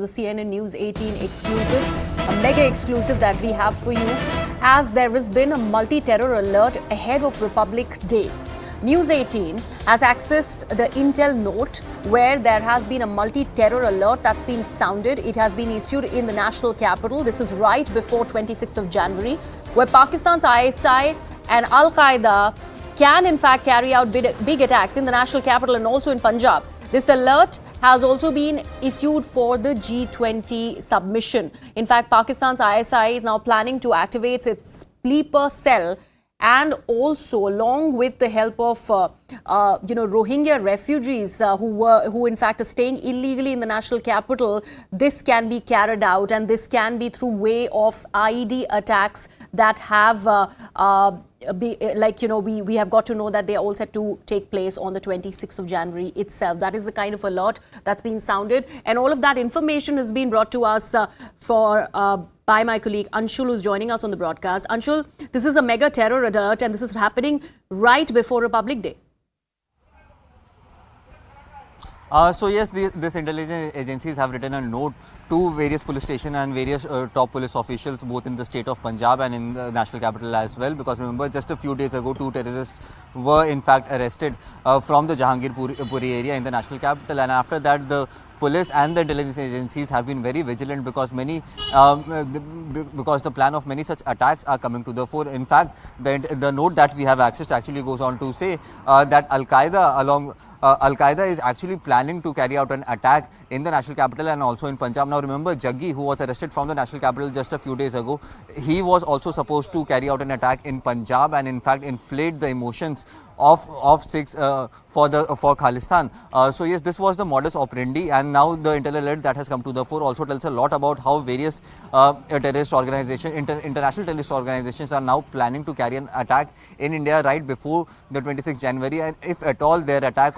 The CNN News 18 exclusive, a mega exclusive that we have for you, as there has been a multi-terror alert ahead of Republic Day. News 18 has accessed the intel note where there has been a multi-terror alert that's been sounded. It has been issued in the national capital. This is right before 26th of January, where Pakistan's ISI and Al-Qaeda can in fact carry out big attacks in the national capital and also in Punjab. This alert has also been issued for the G20 submission. In fact, Pakistan's ISI is now planning to activate its sleeper cell, and also along with the help of Rohingya refugees who in fact are staying illegally in the national capital. This can be carried out, and this can be through way of IED attacks that have we have got to know that they are all set to take place on the 26th of January itself. That is the kind of alert that's been sounded, and all of that information has been brought to us by my colleague Anshul, who's joining us on the broadcast. Anshul, this is a mega terror alert, and this is happening right before Republic Day. So yes, these intelligence agencies have written a note to various police stations and various top police officials, both in the state of Punjab and in the national capital as well. Because remember, just a few days ago, 2 terrorists were in fact arrested from the Jahangirpuri area in the national capital, and after that, the police and the intelligence agencies have been very vigilant because the plan of many such attacks are coming to the fore. In fact, the note that we have accessed actually goes on to say that Al-Qaeda is actually planning to carry out an attack in the national capital and also in Punjab. Now remember, Jaggi, who was arrested from the national capital just a few days ago, he was also supposed to carry out an attack in Punjab and in fact inflate the emotions of Sikhs for Khalistan. So yes, this was the modus operandi, and now the intel alert that has come to the fore also tells a lot about how various terrorist organizations, international terrorist organizations, are now planning to carry an attack in India right before the 26th January. And if at all their attack,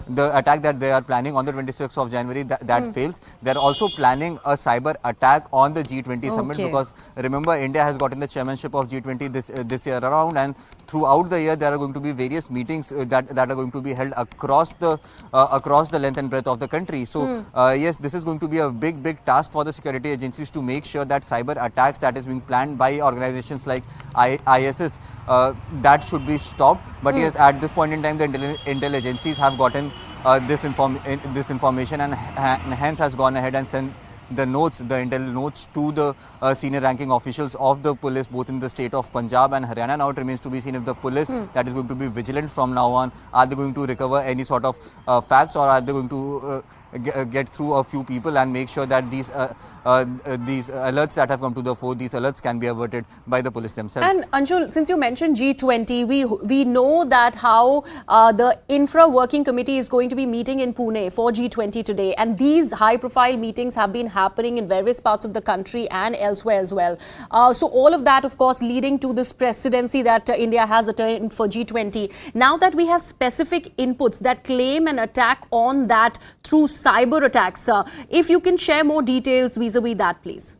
the attack that they are planning on the 26th of January, that fails, they are also planning a cyber attack on the G20 summit, because remember, India has gotten the chairmanship of G20 this year around, and throughout the year there are going to be various meetings that are going to be held across the length and breadth of the country. So yes, this is going to be a big task for the security agencies to make sure that cyber attacks that is being planned by organizations like ISIS that should be stopped. But yes, at this point in time, the intel agencies have gotten this information, and hence has gone ahead and sent the intel notes to the senior ranking officials of the police, both in the state of Punjab and Haryana. Now it remains to be seen if the police that is going to be vigilant from now on. Are they going to recover any sort of facts, or are they going to get through a few people and make sure that these alerts that have come to the fore, these alerts can be averted by the police themselves. And Anshul, since you mentioned G20, we know that how the Infra Working Committee is going to be meeting in Pune for G20 today, and these high-profile meetings have been happening in various parts of the country and elsewhere as well. So all of that, of course, leading to this presidency that India has attained for G20. Now that we have specific inputs that claim an attack on that through cyber attacks, if you can share more details vis-a-vis that, please.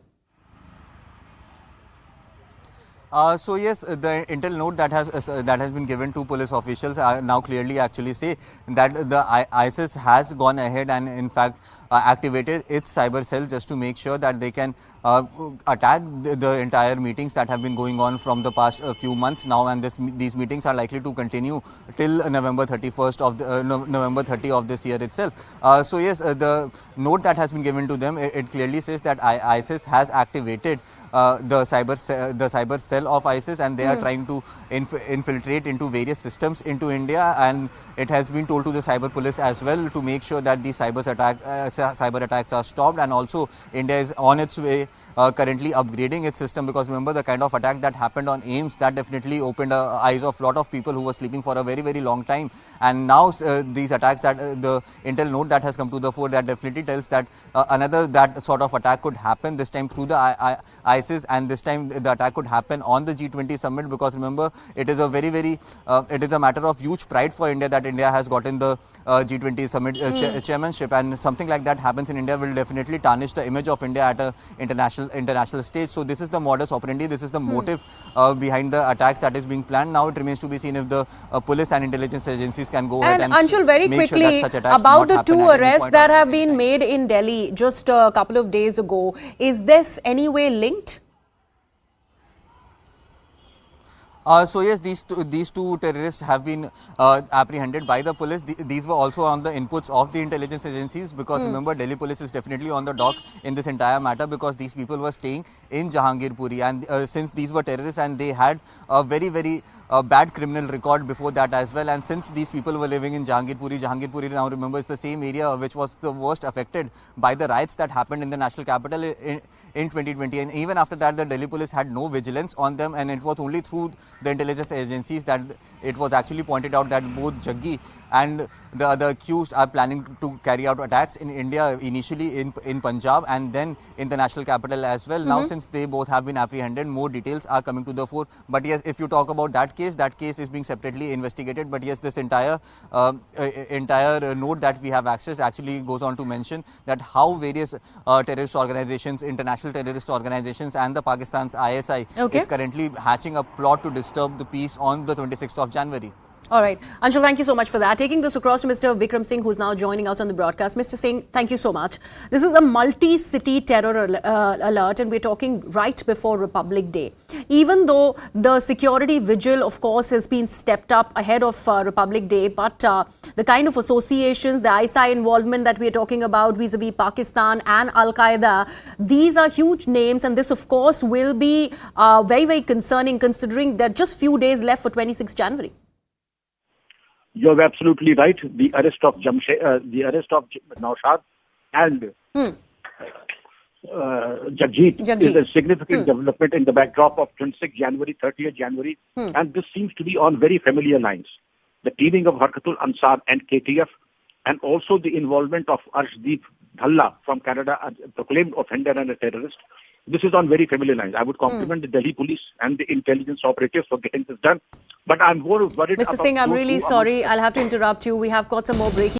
So yes, the intel note that has been given to police officials now clearly actually say that the ISIS has gone ahead and in fact activated its cyber cell just to make sure that they can attack the entire meetings that have been going on from the past few months now, and these meetings are likely to continue till November 31st of November 30 of this year itself. So yes, the note that has been given to them, it clearly says that ISIS has activated the cyber cell of ISIS, and they are trying to infiltrate into various systems into India, and it has been told to the cyber police as well to make sure that these cyber attacks are stopped. And also India is on its way currently upgrading its system, because remember, the kind of attack that happened on AIMS, that definitely opened eyes of a lot of people who were sleeping for a very long time. And now these attacks, that the intel note that has come to the fore, that definitely tells that another that sort of attack could happen, this time through the ISIS, and this time the attack could happen on the G20 summit, because remember, it is a it is a matter of huge pride for India that India has gotten the G20 summit chairmanship, and something like that happens in India will definitely tarnish the image of India at a international stage. So this is the modus operandi, this is the motive behind the attacks that is being planned. Now it remains to be seen if the police and intelligence agencies can go ahead and Anshul, very make sure that quickly, such attacks do about not the happen two at any arrests point that of have time. been made in Delhi just a couple of days ago, is this anyway linked? So yes, these two terrorists have been apprehended by the police. These were also on the inputs of the intelligence agencies, because remember, Delhi police is definitely on the dock in this entire matter, because these people were staying in Jahangirpuri, and since these were terrorists and they had a very bad criminal record before that as well, and since these people were living in Jahangirpuri now, remember, is the same area which was the worst affected by the riots that happened in the national capital in 2020, and even after that the Delhi police had no vigilance on them, and it was only through the intelligence agencies that it was actually pointed out that both Jaggi and the other accused are planning to carry out attacks in India, initially in Punjab and then in the national capital as well. Now, since they both have been apprehended, more details are coming to the fore. But yes, if you talk about that case is being separately investigated. But yes, this entire note that we have accessed actually goes on to mention that how various terrorist organizations, international terrorist organizations, and the Pakistan's ISI is currently hatching a plot to disturb the peace on the 26th of January. All right. Anshul, thank you so much for that. Taking this across to Mr. Vikram Singh, who's now joining us on the broadcast. Mr. Singh, thank you so much. This is a multi-city terror alert, and we're talking right before Republic Day. Even though the security vigil, of course, has been stepped up ahead of Republic Day, but the kind of associations, the ISI involvement that we're talking about vis-a-vis Pakistan and Al-Qaeda, these are huge names, and this, of course, will be very concerning, considering there are just few days left for 26 January. You're absolutely right. The arrest of Naushad and Jagjit is a significant development in the backdrop of 26 January, 30th January, and this seems to be on very familiar lines. The teaming of Harkatul Ansar and KTF, and also the involvement of Arshdeep Dhalla from Canada, a proclaimed offender and a terrorist. This is on very familiar lines. I would compliment the Delhi police and the intelligence operatives for getting this done. But I'm more worried Mr. Singh, I'm really sorry. I'll have to interrupt you. We have got some more breaking